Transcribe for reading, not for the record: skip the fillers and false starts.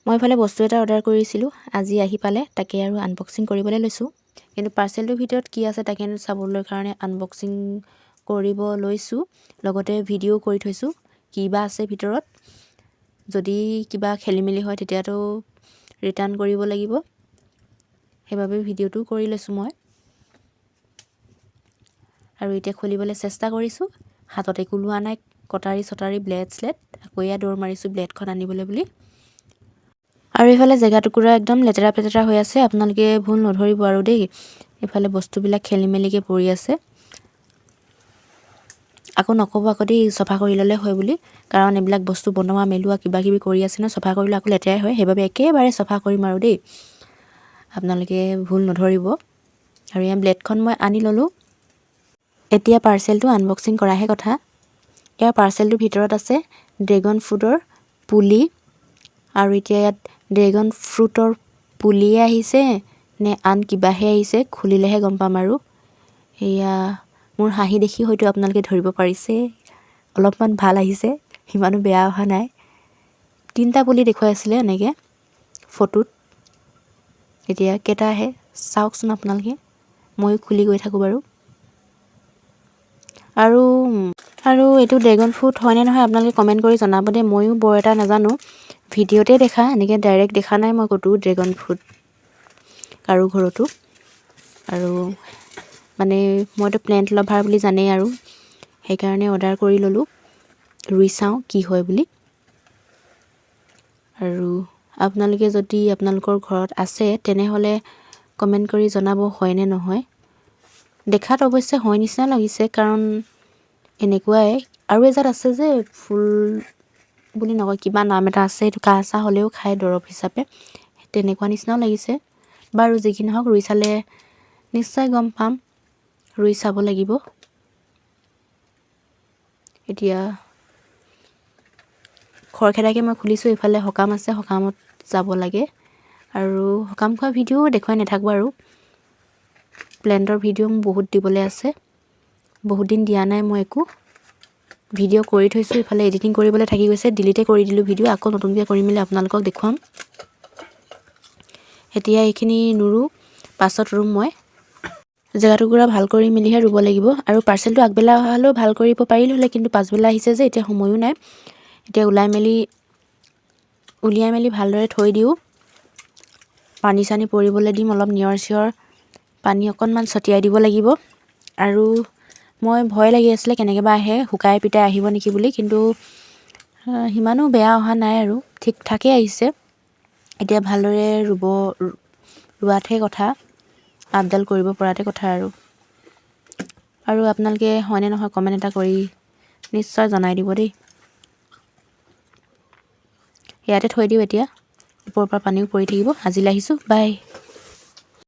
মই ইফালে বস্তু এটা অৰ্ডাৰ কৰিছিলোঁ, আজি আহি পালে, তাকে আৰু আনবক্সিং কৰিবলৈ লৈছোঁ। কিন্তু পাৰ্চেলটোৰ ভিতৰত কি আছে তাকে চাবলৈ কাৰণে আনবক্সিং কৰিব লৈছোঁ, লগতে ভিডিঅ' কৰি থৈছোঁ কি বা আছে ভিতৰত। যদি কিবা খেলি মেলি হয় তেতিয়াতো ৰিটাৰ্ণ কৰিব লাগিব, সেইবাবে ভিডিঅ'টো কৰি লৈছোঁ মই। আৰু এতিয়া খুলিবলৈ চেষ্টা কৰিছোঁ, হাতত একো লোৱা নাই, কটাৰী চটাৰী ব্লেড স্লেড। আকৌ এয়া দৌৰ মাৰিছোঁ ব্লেডখন আনিবলৈ বুলি। আৰু এইফালে জেগা টুকুৰা একদম লেতেৰা পেতেৰা হৈ আছে, আপোনালোকে ভুল নধৰিব আৰু দেই। এইফালে বস্তুবিলাক খেলি মেলিকৈ পৰি আছে, আকৌ নক'ব আকৌ দেই চফা কৰি ল'লে হয় বুলি, কাৰণ এইবিলাক বস্তু বনোৱা মেলোৱা কিবা কিবি কৰি আছে ন, চফা কৰিলে আকৌ লেতেৰাই হয়, সেইবাবে একেবাৰে চফা কৰিম আৰু দেই, আপোনালোকে ভুল নধৰিব। আৰু এয়া ব্লেডখন মই আনি ল'লোঁ। এতিয়া পাৰ্চেলটো আনবক্সিং কৰাহে কথা। ইয়াৰ পাৰ্চেলটোৰ ভিতৰত আছে ড্ৰেগন ফ্ৰুটৰ পুলি। আৰু এতিয়া ইয়াত ড্ৰেগন ফ্ৰুটৰ পুলিয়ে আহিছে নে আন কিবাহে আহিছে, খুলিলেহে গম পাম আৰু। এয়া মোৰ হাঁহি দেখি হয়তো আপোনালোকে ধৰিব পাৰিছে, অলপমান ভাল আহিছে, সিমানো বেয়া অহা নাই। 3টা পুলি দেখুৱাই আছিলে এনেকৈ ফটোত। এতিয়া কেইটা আহে চাওকচোন আপোনালোকে, ময়ো খুলি গৈ থাকোঁ বাৰু। আৰু এইটো ড্ৰেগন ফ্ৰুট হয়নে নহয় আপোনালোকে কমেণ্ট কৰি জনাব দেই, ময়ো বৰ এটা নাজানো। ভিডিঅ'তে দেখা, এনেকৈ ডাইৰেক্ট দেখা নাই মই ক'তো ড্ৰেগন ফ্ৰুট কাৰো ঘৰতো। আৰু মানে মইতো প্লেণ্ট লাভাৰ বুলি জানেই আৰু, সেইকাৰণে অৰ্ডাৰ কৰি ল'লোঁ, ৰুই চাওঁ কি হয় বুলি। আৰু আপোনালোকে যদি আপোনালোকৰ ঘৰত আছে তেনেহ'লে কমেণ্ট কৰি জনাব হয়নে নহয়। দেখাত অৱশ্যে হয় নিচিনা লাগিছে, কাৰণ এনেকুৱাই। আৰু এজাত আছে যে ফুল বুলি নকয়, কিবা নাম এটা আছে, এইটো কাহ চাহ হ'লেও খায় দৰৱ হিচাপে, তেনেকুৱা নিচিনাও লাগিছে। বাৰু যি কি নহওক, ৰুই চালে নিশ্চয় গম পাম, ৰুই চাব লাগিব। এতিয়া খৰখেদাকৈ মই খুলিছোঁ, এইফালে সকাম আছে, সকামত যাব লাগে। আৰু সকাম খোৱা ভিডিঅ' দেখুৱাই নাথাকোঁ আৰু, প্লেণ্টৰ ভিডিঅ' মোৰ বহুত দিবলৈ আছে, বহুত দিন দিয়া নাই মই একো। ভিডিঅ' কৰি থৈছোঁ, ইফালে এডিটিং কৰিবলৈ থাকি গৈছে, ডিলিটে কৰি দিলোঁ ভিডিঅ', আকৌ নতুনকৈ কৰি মেলি আপোনালোকক দেখুৱাম। এতিয়া এইখিনি নুৰু, পাছত ৰুম মই। জেগা টুকুৰা ভাল কৰি মেলিহে ৰুব লাগিব। আৰু পাৰ্চেলটো আগবেলা অহা হ'লেও ভাল কৰিব পাৰিলোঁ হ'লে, কিন্তু পাছবেলা আহিছে যে এতিয়া সময়ো নাই। এতিয়া উলিয়াই মেলি ভালদৰে থৈ দিওঁ, পানী চানী পৰিবলৈ দিম, অলপ নিয়ৰ চিয়ৰ পানী অকণমান ছটিয়াই দিব লাগিব। আৰু মই ভয় লাগি আছিলে কেনেকৈ বা আহে, শুকাই পিতাই আহিব নেকি বুলি, কিন্তু সিমানো বেয়া অহা নাই আৰু ঠিক ঠাকেই আহিছে। এতিয়া ভালদৰে ৰোৱাতহে কথা, আপডাল কৰিব পৰাতে কথা আৰু আপোনালোকে হয়নে নহয় কমেণ্ট এটা কৰি নিশ্চয় জনাই দিব দেই। ইয়াতে থৈ দিওঁ এতিয়া, ওপৰৰ পৰা পানীও পৰি থাকিব। আজিলৈ আহিছোঁ, বাই।